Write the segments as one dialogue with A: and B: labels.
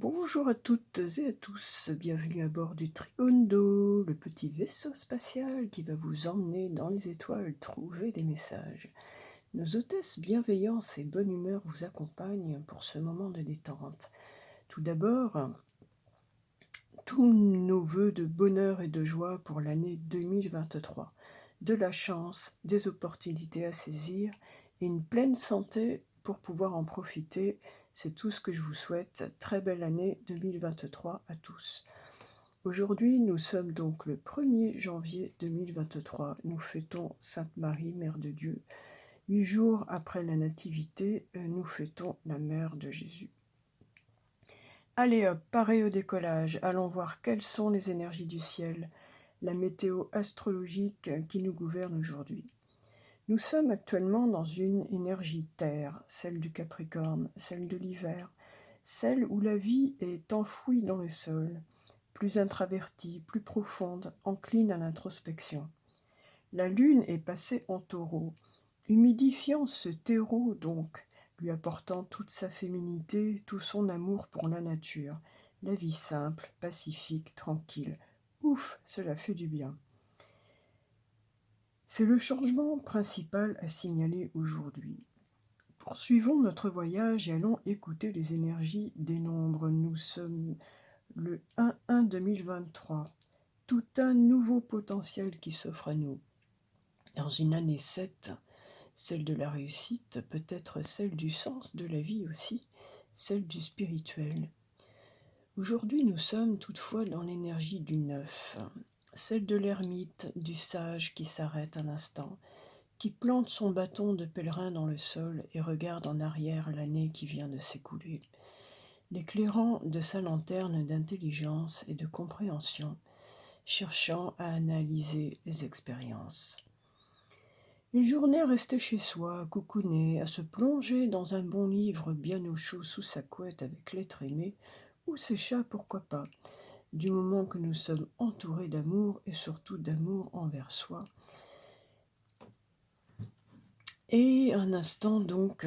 A: Bonjour à toutes et à tous, bienvenue à bord du Trigondo, le petit vaisseau spatial qui va vous emmener dans les étoiles trouver des messages. Nos hôtesses bienveillance et bonne humeur vous accompagnent pour ce moment de détente. Tout d'abord, tous nos vœux de bonheur et de joie pour l'année 2023. De la chance, des opportunités à saisir et une pleine santé pour pouvoir en profiter. C'est tout ce que je vous souhaite. Très belle année 2023 à tous. Aujourd'hui, nous sommes donc le 1er janvier 2023. Nous fêtons Sainte Marie, Mère de Dieu. 8 jours après la Nativité, nous fêtons la Mère de Jésus. Allez hop, pareil au décollage, allons voir quelles sont les énergies du ciel, la météo astrologique qui nous gouverne aujourd'hui. Nous sommes actuellement dans une énergie terre, celle du Capricorne, celle de l'hiver, celle où la vie est enfouie dans le sol, plus introvertie, plus profonde, encline à l'introspection. La lune est passée en taureau, humidifiant ce terreau donc, lui apportant toute sa féminité, tout son amour pour la nature, la vie simple, pacifique, tranquille. Ouf, cela fait du bien. C'est le changement principal à signaler aujourd'hui. Poursuivons notre voyage et allons écouter les énergies des nombres. Nous sommes le 1-1-2023. Tout un nouveau potentiel qui s'offre à nous. Dans une année 7, celle de la réussite, peut-être celle du sens de la vie aussi, celle du spirituel. Aujourd'hui, nous sommes toutefois dans l'énergie du 9, celle de l'ermite, du sage qui s'arrête un instant, qui plante son bâton de pèlerin dans le sol et regarde en arrière l'année qui vient de s'écouler, l'éclairant de sa lanterne d'intelligence et de compréhension, cherchant à analyser les expériences. Une journée restée chez soi, coucounée, à se plonger dans un bon livre bien au chaud sous sa couette avec l'être aimé, ou ses chats, pourquoi pas, du moment que nous sommes entourés d'amour et surtout d'amour envers soi. Et un instant donc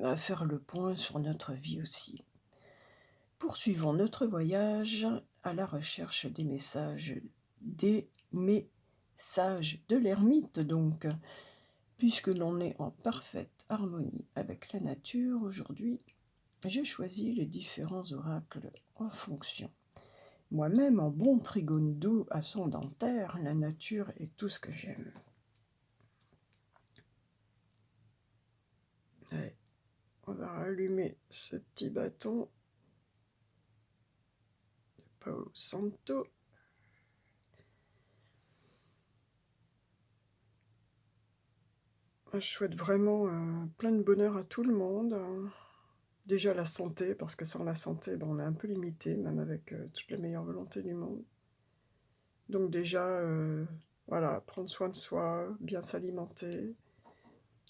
A: à faire le point sur notre vie aussi. Poursuivons notre voyage à la recherche des messages de l'ermite donc. Puisque l'on est en parfaite harmonie avec la nature aujourd'hui, j'ai choisi les différents oracles en fonction. Moi-même, en bon trigone d'eau ascendentaire, la nature est tout ce que j'aime. Allez, on va rallumer ce petit bâton de Paolo Santo. Je souhaite vraiment plein de bonheur à tout le monde. Déjà la santé, parce que sans la santé, on est un peu limité, même avec toute la meilleure volonté du monde. Donc déjà, voilà, prendre soin de soi, bien s'alimenter,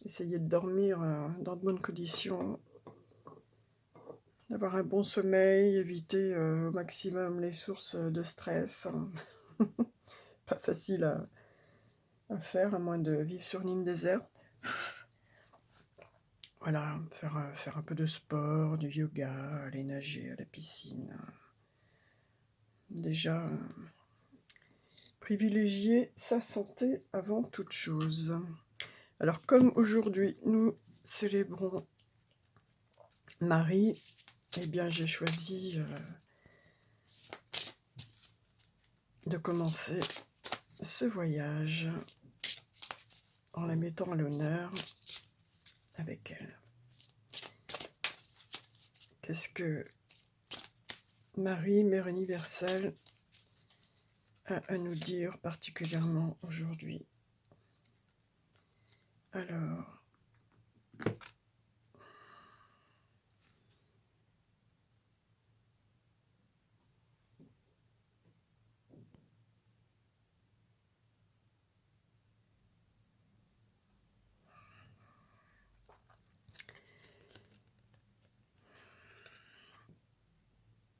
A: essayer de dormir dans de bonnes conditions, d'avoir un bon sommeil, éviter au maximum les sources de stress. Pas facile à faire, à moins de vivre sur une île déserte. Voilà, faire un peu de sport, du yoga, aller nager à la piscine. Déjà, privilégier sa santé avant toute chose. Alors, comme aujourd'hui, nous célébrons Marie, eh bien, j'ai choisi de commencer ce voyage en la mettant à l'honneur avec elle. Qu'est-ce que Marie, Mère universelle, a à nous dire particulièrement aujourd'hui? Alors,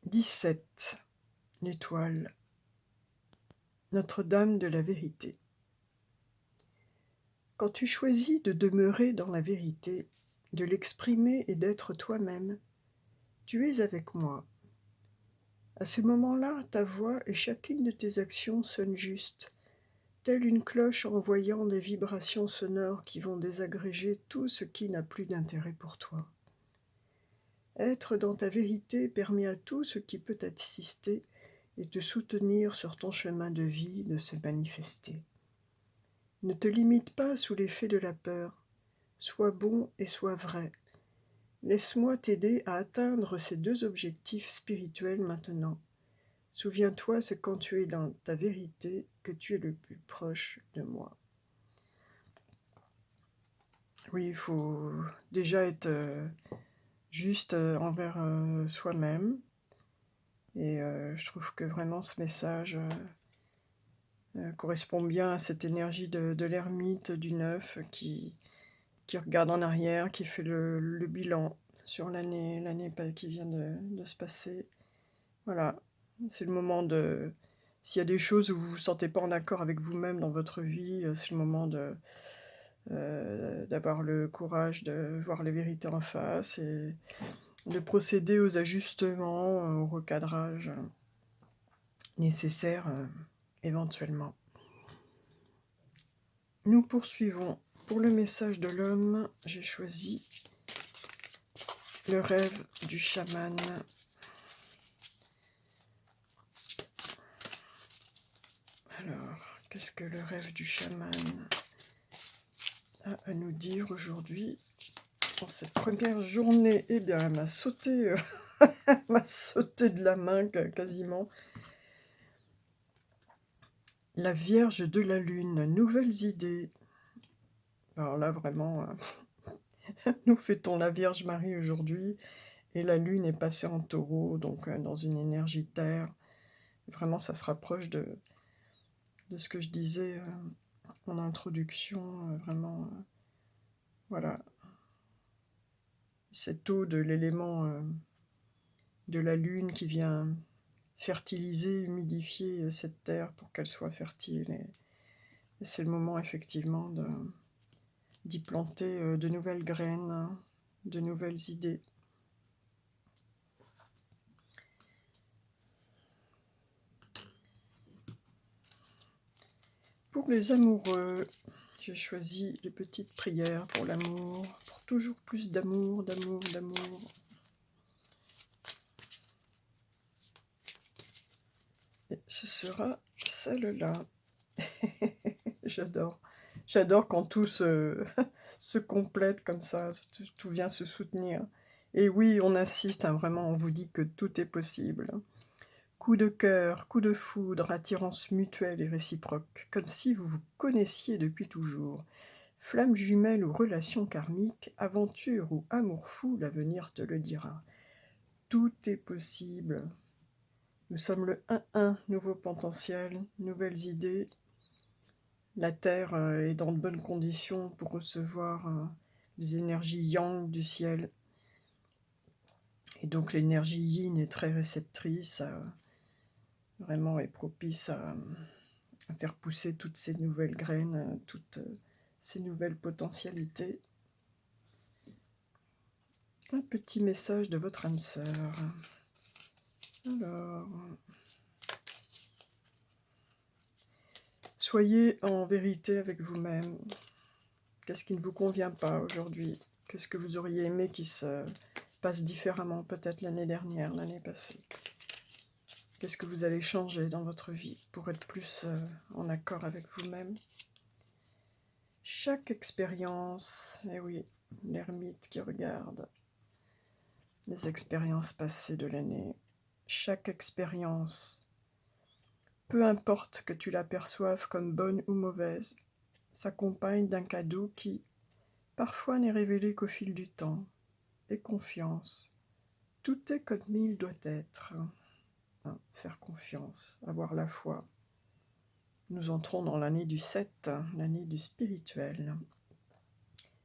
A: 17, l'étoile, Notre-Dame de la vérité. Quand tu choisis de demeurer dans la vérité, de l'exprimer et d'être toi-même, Tu es avec moi. À ces moments-là, ta voix et chacune de tes actions sonnent juste, telle une cloche envoyant des vibrations sonores qui vont désagréger tout ce qui n'a plus d'intérêt pour toi. Être dans ta vérité permet à tout ce qui peut t'assister et te soutenir sur ton chemin de vie de se manifester. Ne te limite pas sous l'effet de la peur. Sois bon et sois vrai. Laisse-moi t'aider à atteindre ces deux objectifs spirituels maintenant. Souviens-toi, c'est quand tu es dans ta vérité que tu es le plus proche de moi. Oui, il faut déjà être juste envers soi-même. Et je trouve que vraiment ce message correspond bien à cette énergie de l'ermite, du neuf, qui regarde en arrière, qui fait le bilan sur l'année qui vient de se passer. Voilà, c'est le moment de... S'il y a des choses où vous ne vous sentez pas en accord avec vous-même dans votre vie, c'est le moment d'avoir le courage de voir les vérités en face et de procéder aux ajustements, au recadrage nécessaires éventuellement. Nous poursuivons. Pour le message de l'homme, j'ai choisi le rêve du chaman. Alors, qu'est-ce que le rêve du chaman a à nous dire aujourd'hui dans cette première journée? Eh bien, elle m'a sauté, elle m'a sauté de la main quasiment. La Vierge de la Lune, nouvelles idées. Alors là, vraiment, nous fêtons la Vierge Marie aujourd'hui. Et la Lune est passée en Taureau, donc dans une énergie terre. Vraiment, ça se rapproche de ce que je disais en introduction. Vraiment, voilà. Cette eau de l'élément de la Lune qui vient fertiliser, humidifier cette terre pour qu'elle soit fertile. Et c'est le moment, effectivement, d'y planter de nouvelles graines, de nouvelles idées. Pour les amoureux, j'ai choisi les petites prières pour l'amour, pour toujours plus d'amour, d'amour, d'amour. Et ce sera celle-là. J'adore. J'adore quand tout se complète comme ça, tout vient se soutenir. Et oui, on insiste, hein, vraiment, on vous dit que tout est possible. Coup de cœur, coup de foudre, attirance mutuelle et réciproque, comme si vous vous connaissiez depuis toujours. Flamme jumelle ou relation karmique, aventure ou amour fou, l'avenir te le dira. Tout est possible. Nous sommes le 1-1, nouveau potentiel, nouvelles idées. La Terre est dans de bonnes conditions pour recevoir les énergies yang du ciel. Et donc l'énergie yin est très réceptrice, vraiment est propice à faire pousser toutes ces nouvelles graines, toutes ces nouvelles potentialités. Un petit message de votre âme sœur. Alors, soyez en vérité avec vous-même. Qu'est-ce qui ne vous convient pas aujourd'hui? Qu'est-ce que vous auriez aimé qui se passe différemment, peut-être l'année dernière, l'année passée? Qu'est-ce que vous allez changer dans votre vie pour être plus en accord avec vous-même? Chaque expérience, et oui, l'ermite qui regarde les expériences passées de l'année, chaque expérience, peu importe que tu la perçoives comme bonne ou mauvaise, s'accompagne d'un cadeau qui, parfois, n'est révélé qu'au fil du temps. Et confiance. Tout est comme il doit être. Faire confiance, avoir la foi. Nous entrons dans l'année du 7, l'année du spirituel.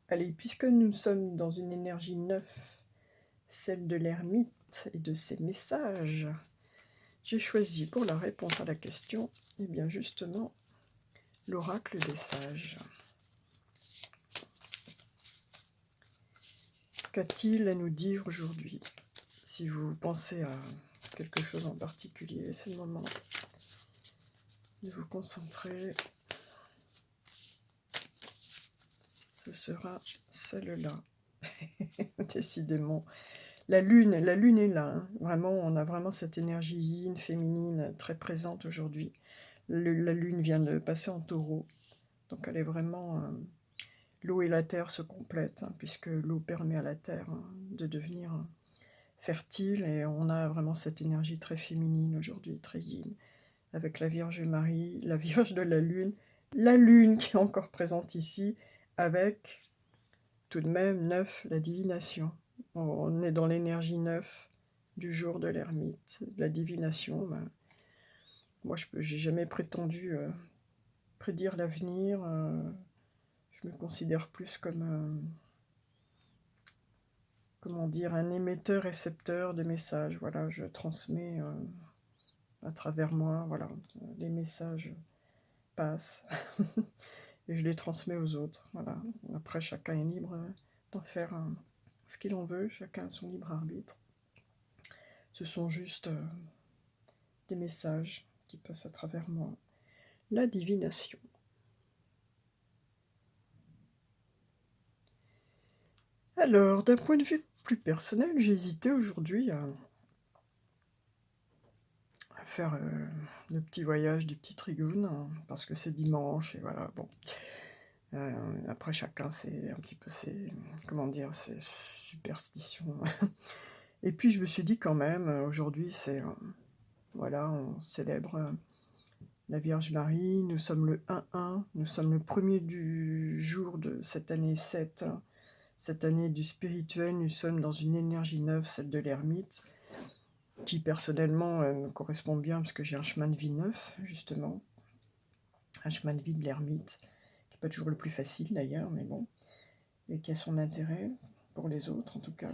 A: Allez, puisque nous sommes dans une énergie neuve, celle de l'ermite et de ses messages, j'ai choisi pour la réponse à la question, eh bien justement, l'oracle des sages. Qu'a-t-il à nous dire aujourd'hui? Si vous pensez à quelque chose en particulier, c'est le moment de vous concentrer. Ce sera celle-là. Décidément. La lune est là. Hein. Vraiment, on a vraiment cette énergie yin, féminine, très présente aujourd'hui. La lune vient de passer en taureau. Donc elle est vraiment... l'eau et la terre se complètent, hein, puisque l'eau permet à la terre de devenir fertile. Et on a vraiment cette énergie très féminine aujourd'hui, très yin, avec la Vierge Marie, la Vierge de la lune qui est encore présente ici, avec tout de même 9, la divination. On est dans l'énergie 9 du jour de l'ermite, de la divination. Ben, moi, je n'ai jamais prétendu prédire l'avenir. Je me considère plus comme, comment dire, un émetteur-récepteur de messages. Voilà, je transmets à travers moi, voilà, les messages passent et je les transmets aux autres. Voilà. Après, chacun est libre d'en faire ce qu'il en veut, chacun a son libre arbitre. Ce sont juste des messages qui passent à travers moi. La divination. Alors, d'un point de vue plus personnel, j'ai hésité aujourd'hui à faire le petit voyage du petit Trigoun, hein, parce que c'est dimanche, et voilà, bon. Après, chacun, c'est un petit peu ses, comment dire, ses superstitions. Et puis, je me suis dit quand même, aujourd'hui, c'est, voilà, on célèbre la Vierge Marie, nous sommes le 1-1, nous sommes le premier du jour de cette année 7, cette année du spirituel, nous sommes dans une énergie neuve, celle de l'ermite, qui personnellement me correspond bien, parce que j'ai un chemin de vie neuf, justement, un chemin de vie de l'ermite, qui n'est pas toujours le plus facile d'ailleurs, mais bon, et qui a son intérêt, pour les autres en tout cas.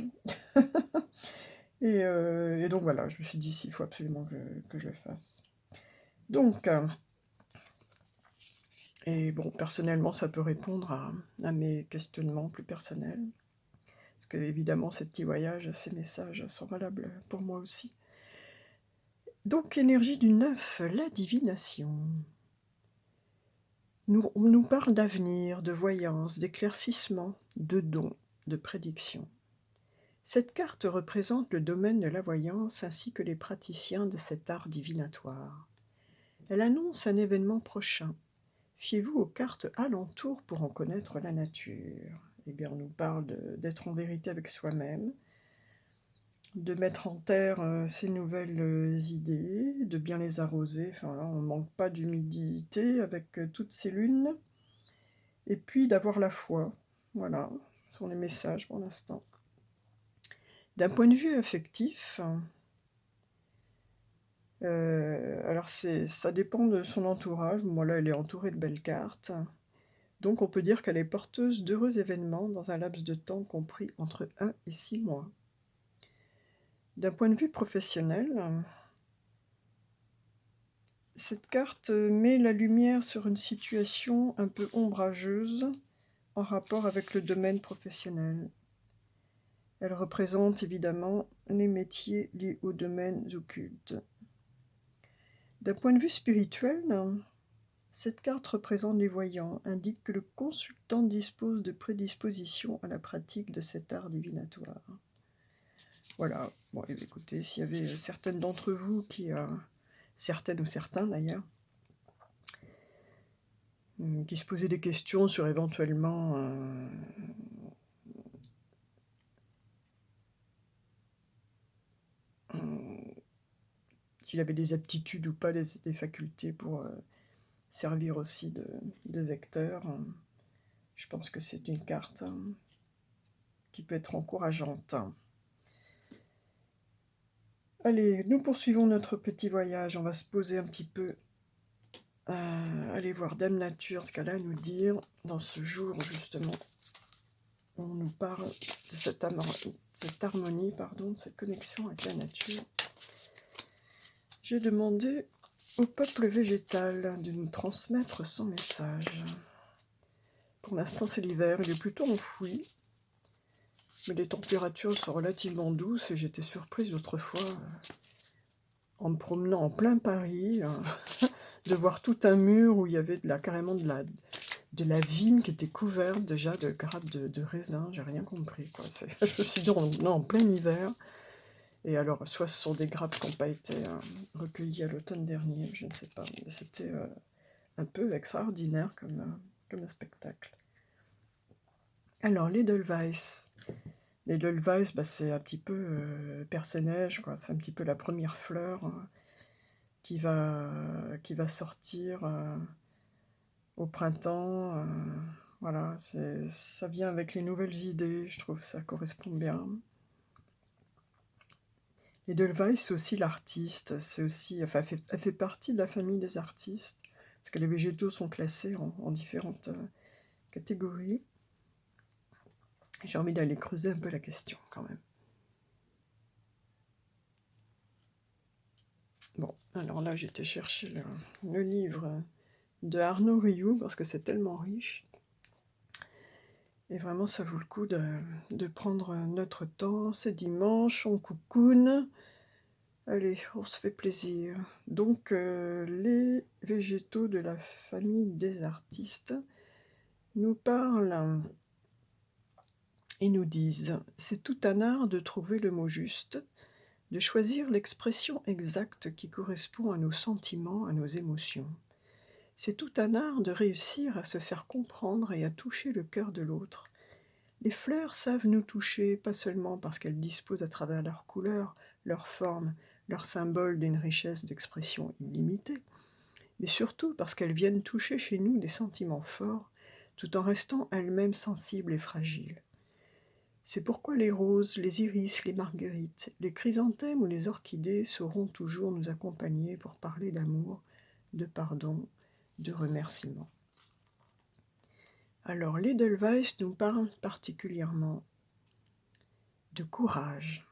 A: Et donc voilà, je me suis dit, il faut absolument que je le fasse. Donc, et bon, personnellement, ça peut répondre à mes questionnements plus personnels. Parce que, évidemment, ces petits voyages, ces messages sont valables pour moi aussi. Donc, énergie du 9, la divination. On nous parle d'avenir, de voyance, d'éclaircissement, de dons, de prédiction. Cette carte représente le domaine de la voyance ainsi que les praticiens de cet art divinatoire. Elle annonce un événement prochain. Fiez-vous aux cartes alentour pour en connaître la nature. Eh bien, on nous parle d'être en vérité avec soi-même, de mettre en terre ces nouvelles idées, de bien les arroser. Enfin, là, on ne manque pas d'humidité avec toutes ces lunes. Et puis d'avoir la foi. Voilà, ce sont les messages pour l'instant. D'un point de vue affectif, alors ça dépend de son entourage. Moi, là, elle est entourée de belles cartes. Donc, on peut dire qu'elle est porteuse d'heureux événements dans un laps de temps compris entre 1 et 6 mois. D'un point de vue professionnel, cette carte met la lumière sur une situation un peu ombrageuse en rapport avec le domaine professionnel. Elle représente évidemment les métiers liés aux domaines occultes. D'un point de vue spirituel, cette carte représente les voyants, indique que le consultant dispose de prédisposition à la pratique de cet art divinatoire. Voilà, bon, écoutez, s'il y avait certaines d'entre vous certaines ou certains d'ailleurs, qui se posaient des questions sur éventuellement s'il avait des aptitudes ou pas, des facultés pour servir aussi de vecteur. Je pense que c'est une carte qui peut être encourageante. Allez, nous poursuivons notre petit voyage. On va se poser un petit peu, aller voir Dame Nature, ce qu'elle a à nous dire dans ce jour, justement. On nous parle de cette harmonie, de cette connexion avec la nature. J'ai demandé au peuple végétal de nous transmettre son message. Pour l'instant, c'est l'hiver, il est plutôt enfoui. Mais les températures sont relativement douces et j'étais surprise l'autre fois, en me promenant en plein Paris, de voir tout un mur où il y avait carrément de la vigne qui était couverte déjà de grappes de raisin. J'ai rien compris, quoi. Je me suis dit, on est en plein hiver. Et alors, soit ce sont des grappes qui n'ont pas été recueillies à l'automne dernier, je ne sais pas. Mais c'était un peu extraordinaire comme spectacle. Alors, l'Edelweiss. L'Edelweiss, c'est un petit peu Perce-Neige, quoi. C'est un petit peu la première fleur qui va sortir au printemps. Voilà, ça vient avec les nouvelles idées, je trouve que ça correspond bien. L'Edelweiss, c'est aussi l'artiste, enfin, elle fait partie de la famille des artistes, parce que les végétaux sont classés en différentes catégories. J'ai envie d'aller creuser un peu la question, quand même. Bon, alors là, j'étais chercher le livre de Arnaud Rioux, parce que c'est tellement riche. Et vraiment, ça vaut le coup de prendre notre temps. C'est dimanche, on coucoune. Allez, on se fait plaisir. Donc, les végétaux de la famille des artistes nous parlent et nous disent « C'est tout un art de trouver le mot juste, de choisir l'expression exacte qui correspond à nos sentiments, à nos émotions. C'est tout un art de réussir à se faire comprendre et à toucher le cœur de l'autre. Les fleurs savent nous toucher, pas seulement parce qu'elles disposent à travers leurs couleurs, leurs formes, leurs symboles d'une richesse d'expression illimitée, mais surtout parce qu'elles viennent toucher chez nous des sentiments forts, tout en restant elles-mêmes sensibles et fragiles. C'est pourquoi les roses, les iris, les marguerites, les chrysanthèmes ou les orchidées sauront toujours nous accompagner pour parler d'amour, de pardon, de remerciement. » Alors, l'Edelweiss nous parle particulièrement de courage.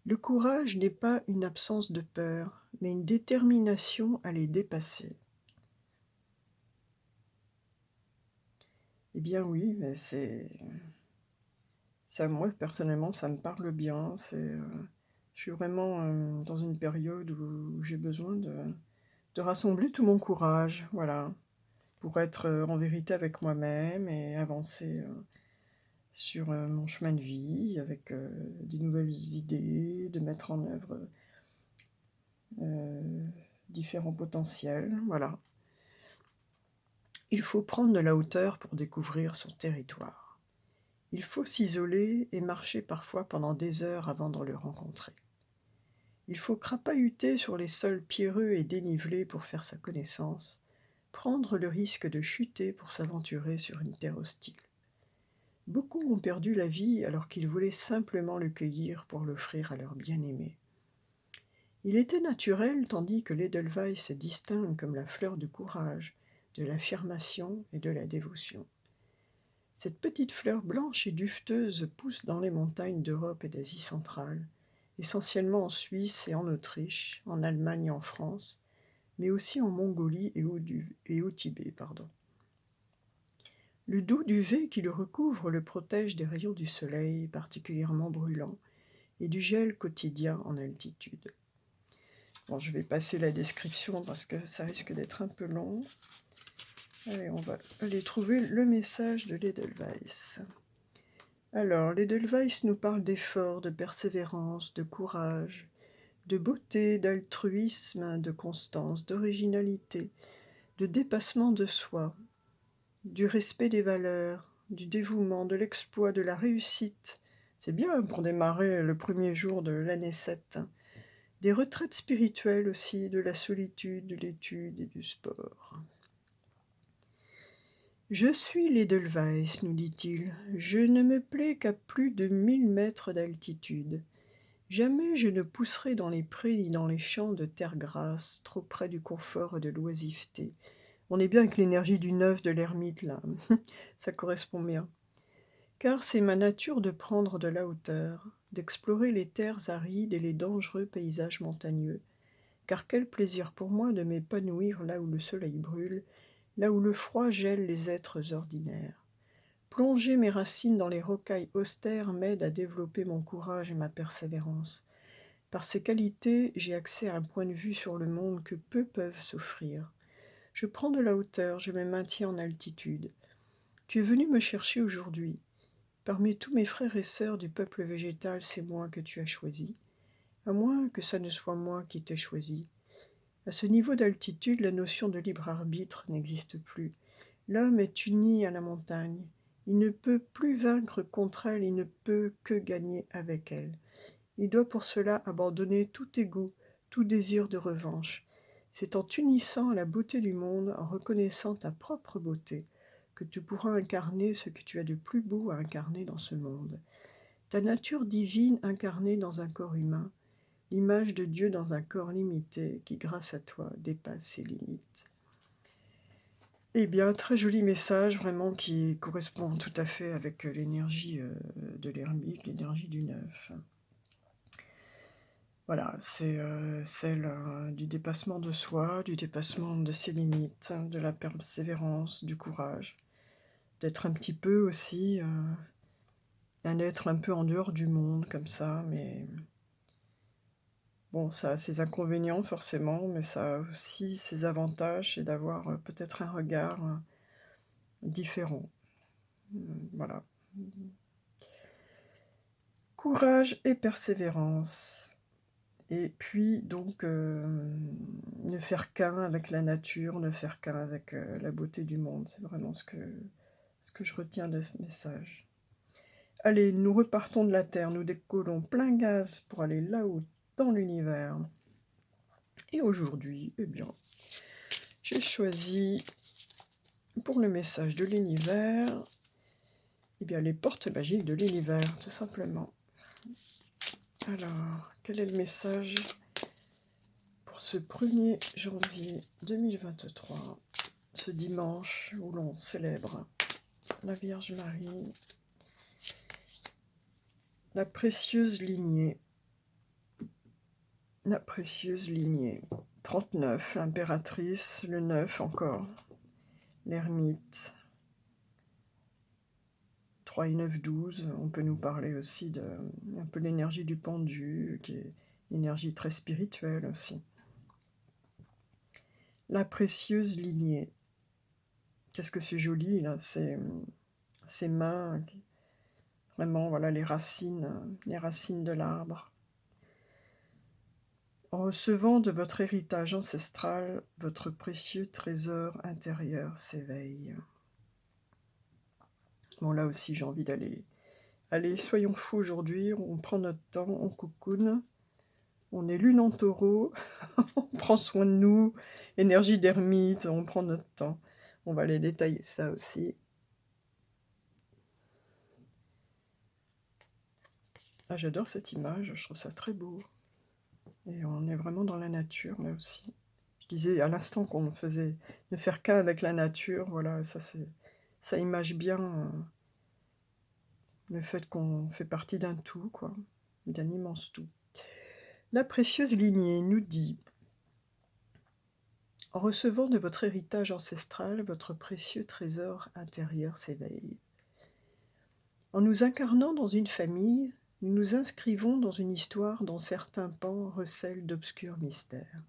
A: Le courage n'est pas une absence de peur, mais une détermination à les dépasser. Eh bien oui, mais ça, moi personnellement, ça me parle bien. Je suis vraiment dans une période où j'ai besoin de rassembler tout mon courage, voilà, pour être en vérité avec moi-même et avancer sur mon chemin de vie avec des nouvelles idées, de mettre en œuvre différents potentiels, voilà. Il faut prendre de la hauteur pour découvrir son territoire. Il faut s'isoler et marcher parfois pendant des heures avant de le rencontrer. Il faut crapahuter sur les sols pierreux et dénivelés pour faire sa connaissance, prendre le risque de chuter pour s'aventurer sur une terre hostile. Beaucoup ont perdu la vie alors qu'ils voulaient simplement le cueillir pour l'offrir à leur bien-aimé. Il était naturel, tandis que l'Edelweiss se distingue comme la fleur du courage, de l'affirmation et de la dévotion. Cette petite fleur blanche et duveteuse pousse dans les montagnes d'Europe et d'Asie centrale, essentiellement en Suisse et en Autriche, en Allemagne et en France, mais aussi en Mongolie et au Tibet. Le doux duvet qui le recouvre le protège des rayons du soleil particulièrement brûlants et du gel quotidien en altitude. Bon, je vais passer la description parce que ça risque d'être un peu long. Allez, on va aller trouver le message de l'Edelweiss. Alors, l'Edelweiss nous parle d'effort, de persévérance, de courage, de beauté, d'altruisme, de constance, d'originalité, de dépassement de soi, du respect des valeurs, du dévouement, de l'exploit, de la réussite. C'est bien pour démarrer le premier jour de l'année 7. Des retraites spirituelles aussi, de la solitude, de l'étude et du sport. « Je suis l'Edelweiss, nous dit-il. Je ne me plais qu'à plus de 1000 mètres d'altitude. Jamais je ne pousserai dans les prés ni dans les champs de terre grasse, trop près du confort et de l'oisiveté. » On est bien avec l'énergie du neuf de l'ermite, là. Ça correspond bien. Car c'est ma nature de prendre de la hauteur, d'explorer les terres arides et les dangereux paysages montagneux. Car quel plaisir pour moi de m'épanouir là où le soleil brûle, là où le froid gèle les êtres ordinaires. Plonger mes racines dans les rocailles austères m'aide à développer mon courage et ma persévérance. Par ces qualités, j'ai accès à un point de vue sur le monde que peu peuvent s'offrir. Je prends de la hauteur, je me maintiens en altitude. Tu es venu me chercher aujourd'hui. Parmi tous mes frères et sœurs du peuple végétal, c'est moi que tu as choisi. À moins que ça ne soit moi qui t'ai choisi. À ce niveau d'altitude, la notion de libre arbitre n'existe plus. L'homme est uni à la montagne. Il ne peut plus vaincre contre elle, il ne peut que gagner avec elle. Il doit pour cela abandonner tout égout, tout désir de revanche. C'est en t'unissant à la beauté du monde, en reconnaissant ta propre beauté, que tu pourras incarner ce que tu as de plus beau à incarner dans ce monde. Ta nature divine incarnée dans un corps humain, l'image de Dieu dans un corps limité qui, grâce à toi, dépasse ses limites. Eh bien, très joli message, vraiment, qui correspond tout à fait avec l'énergie de l'ermite, l'énergie du neuf. Voilà, c'est celle du dépassement de soi, du dépassement de ses limites, de la persévérance, du courage, d'être un petit peu aussi un être un peu en dehors du monde, comme ça, mais bon, ça a ses inconvénients forcément, mais ça a aussi ses avantages, c'est d'avoir peut-être un regard différent. Voilà. Courage et persévérance. Et puis donc ne faire qu'un avec la nature, ne faire qu'un avec la beauté du monde. C'est vraiment ce que je retiens de ce message. Allez, nous repartons de la Terre, nous décollons plein gaz pour aller là-haut dans l'univers. Et aujourd'hui, eh bien, j'ai choisi pour le message de l'univers, eh bien, les portes magiques de l'univers, tout simplement. Alors, quel est le message pour ce 1er janvier 2023, ce dimanche où l'on célèbre la Vierge Marie, la précieuse lignée, 39, l'impératrice, le 9 encore, l'ermite, 3 et 9, 12, on peut nous parler aussi de un peu l'énergie du pendu, qui est une énergie très spirituelle aussi. La précieuse lignée, qu'est-ce que c'est joli là, ces mains, vraiment voilà les racines de l'arbre. En recevant de votre héritage ancestral, votre précieux trésor intérieur s'éveille. Bon, là aussi, j'ai envie d'aller. Allez, soyons fous aujourd'hui, on prend notre temps, on cocoune, on est lune en taureau, on prend soin de nous, énergie d'ermite, on prend notre temps. On va aller détailler ça aussi. Ah, j'adore cette image, je trouve ça très beau. Et on est vraiment dans la nature, là aussi. Je disais à l'instant qu'on ne faire qu'un avec la nature, voilà, ça image bien le fait qu'on fait partie d'un tout, quoi, d'un immense tout. La précieuse lignée nous dit: en recevant de votre héritage ancestral, votre précieux trésor intérieur s'éveille. En nous incarnant dans une famille, nous nous inscrivons dans une histoire dont certains pans recèlent d'obscurs mystères.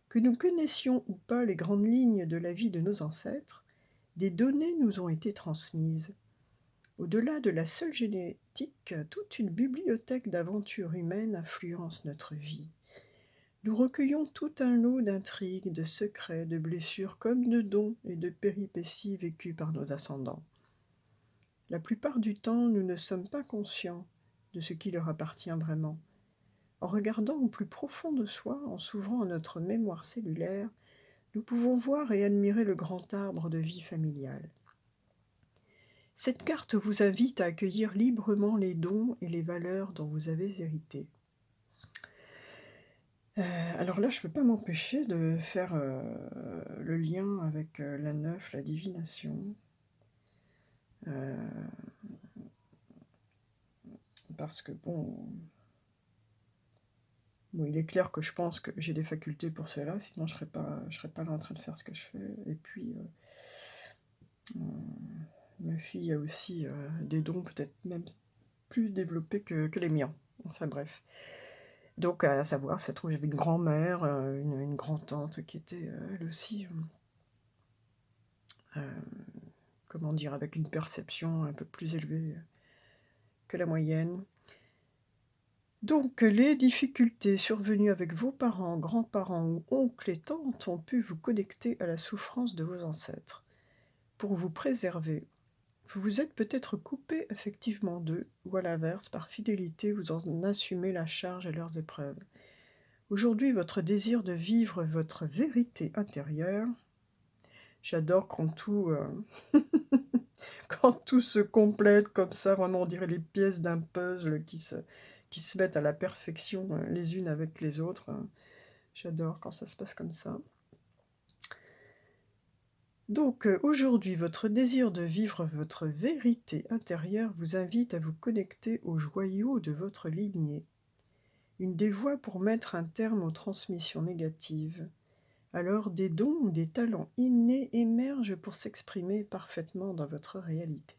A: Que nous connaissions ou pas les grandes lignes de la vie de nos ancêtres, des données nous ont été transmises. Au-delà de la seule génétique, toute une bibliothèque d'aventures humaines influence notre vie. Nous recueillons tout un lot d'intrigues, de secrets, de blessures comme de dons et de péripéties vécues par nos ascendants. La plupart du temps, nous ne sommes pas conscients de ce qui leur appartient vraiment. En regardant au plus profond de soi, en s'ouvrant à notre mémoire cellulaire, nous pouvons voir et admirer le grand arbre de vie familiale. Cette carte vous invite à accueillir librement les dons et les valeurs dont vous avez hérité. Alors là, je ne peux pas m'empêcher de faire le lien avec la 9, la divination. Parce que bon, il est clair que je pense que j'ai des facultés pour cela, sinon je serais pas là en train de faire ce que je fais. Et puis, Ma fille a aussi des dons peut-être même plus développés que les miens. Enfin bref. Donc à savoir, ça se trouve, j'avais une grand-mère, une grand-tante qui était, elle aussi, comment dire? Avec une perception un peu plus élevée que la moyenne. Donc les difficultés survenues avec vos parents, grands-parents ou oncles et tantes ont pu vous connecter à la souffrance de vos ancêtres. Pour vous préserver, vous vous êtes peut-être coupé effectivement d'eux, ou à l'inverse, par fidélité, vous en assumez la charge et leurs épreuves. Aujourd'hui, votre désir de vivre votre vérité intérieure, j'adore quand tout, quand tout se complète comme ça, vraiment on dirait les pièces d'un puzzle qui se mettent à la perfection, les unes avec les autres, j'adore quand ça se passe comme ça. Donc, aujourd'hui, votre désir de vivre votre vérité intérieure vous invite à vous connecter aux joyaux de votre lignée. Une des voies pour mettre un terme aux transmissions négatives. Alors des dons ou des talents innés émergent pour s'exprimer parfaitement dans votre réalité.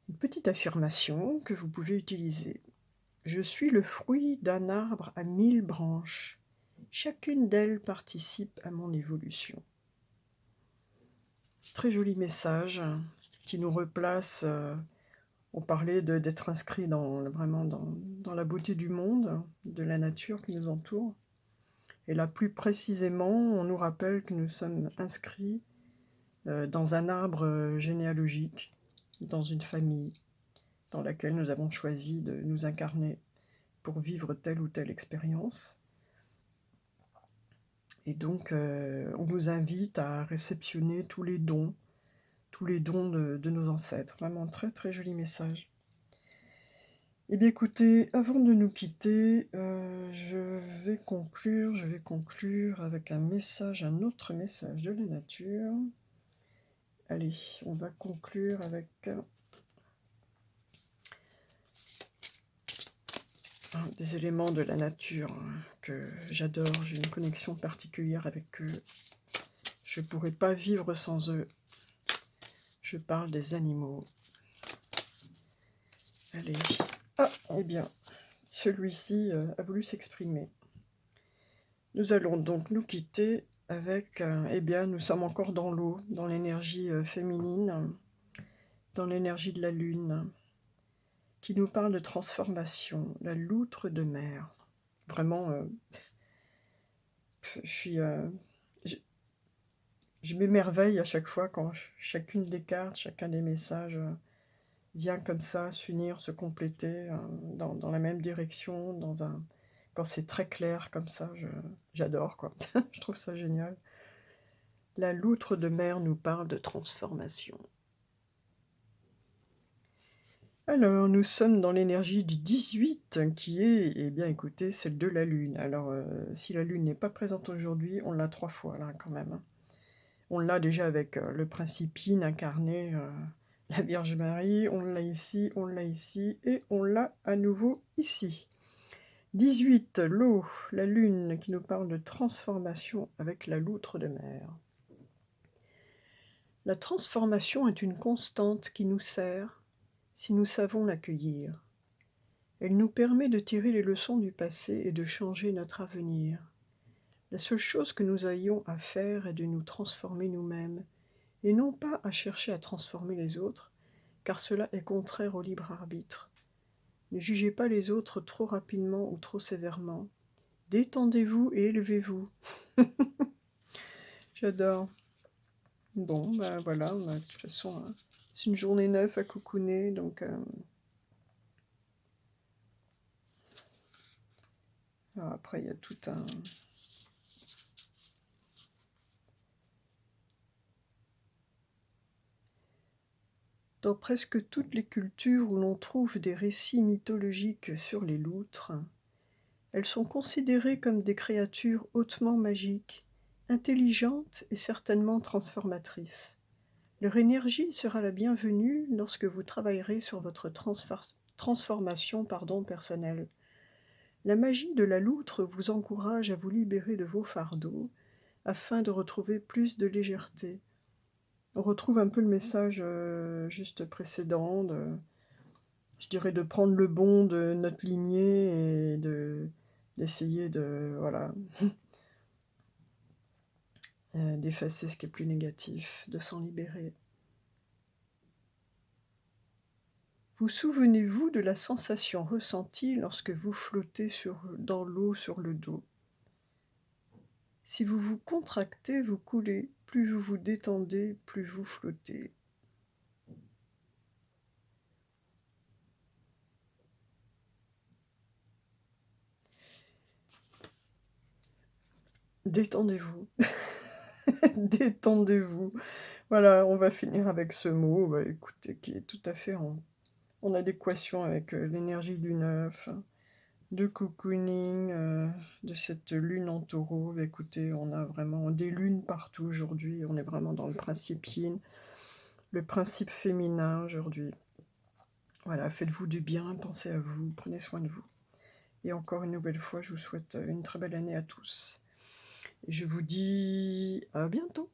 A: Une petite affirmation que vous pouvez utiliser. Je suis le fruit d'un arbre à 1000 branches. Chacune d'elles participe à mon évolution. Très joli message qui nous replace. On parlait d'être inscrit vraiment dans la beauté du monde, de la nature qui nous entoure. Et là, plus précisément, on nous rappelle que nous sommes inscrits dans un arbre généalogique, dans une famille dans laquelle nous avons choisi de nous incarner pour vivre telle ou telle expérience. Et donc, on nous invite à réceptionner tous les dons de nos ancêtres. Vraiment, très très joli message. Eh bien écoutez, avant de nous quitter, je vais conclure avec un autre message de la nature. Allez, on va conclure avec des éléments de la nature que j'adore. J'ai une connexion particulière avec eux. Je ne pourrais pas vivre sans eux. Je parle des animaux. Allez. Ah, eh bien, celui-ci a voulu s'exprimer. Nous allons donc nous quitter avec, eh bien, nous sommes encore dans l'eau, dans l'énergie féminine, dans l'énergie de la lune, qui nous parle de transformation, la loutre de mer. Vraiment, je, je m'émerveille à chaque fois quand chacune des cartes, chacun des messages vient comme ça s'unir, se compléter dans la même direction, quand c'est très clair comme ça, j'adore quoi. Je trouve ça génial. La loutre de mer nous parle de transformation. Alors, nous sommes dans l'énergie du 18 qui est, eh bien écoutez, celle de la Lune. Alors, si la Lune n'est pas présente aujourd'hui, on l'a 3 fois là quand même. On l'a déjà avec le principe yin incarné, la Vierge Marie, on l'a ici et on l'a à nouveau ici. 18, l'eau, la Lune qui nous parle de transformation avec la loutre de mer. La transformation est une constante qui nous sert si nous savons l'accueillir. Elle nous permet de tirer les leçons du passé et de changer notre avenir. La seule chose que nous ayons à faire est de nous transformer nous-mêmes, et non pas à chercher à transformer les autres, car cela est contraire au libre arbitre. Ne jugez pas les autres trop rapidement ou trop sévèrement. Détendez-vous et élevez-vous. J'adore. Bon, ben voilà, de toute façon, c'est une journée neuve à cocooner, donc alors après il y a tout un... Dans presque toutes les cultures où l'on trouve des récits mythologiques sur les loutres, elles sont considérées comme des créatures hautement magiques, intelligentes et certainement transformatrices. Leur énergie sera la bienvenue lorsque vous travaillerez sur votre transformation personnelle. La magie de la loutre vous encourage à vous libérer de vos fardeaux, afin de retrouver plus de légèreté. On retrouve un peu le message, juste précédent je dirais de prendre le bon de notre lignée et d'essayer de voilà, d'effacer ce qui est plus négatif, de s'en libérer. Vous souvenez-vous de la sensation ressentie lorsque vous flottez dans l'eau sur le dos? Si vous vous contractez, vous coulez. Plus vous vous détendez, plus vous flottez. Détendez-vous. Détendez-vous. Voilà, on va finir avec ce mot, bah, écoutez, qui est tout à fait en adéquation avec, l'énergie du 9, de cocooning, de cette lune en Taureau. Bah, écoutez, on a vraiment des lunes partout aujourd'hui. On est vraiment dans le principe yin, le principe féminin aujourd'hui. Voilà, faites-vous du bien, pensez à vous, prenez soin de vous. Et encore une nouvelle fois, je vous souhaite, une très belle année à tous. Et je vous dis à bientôt.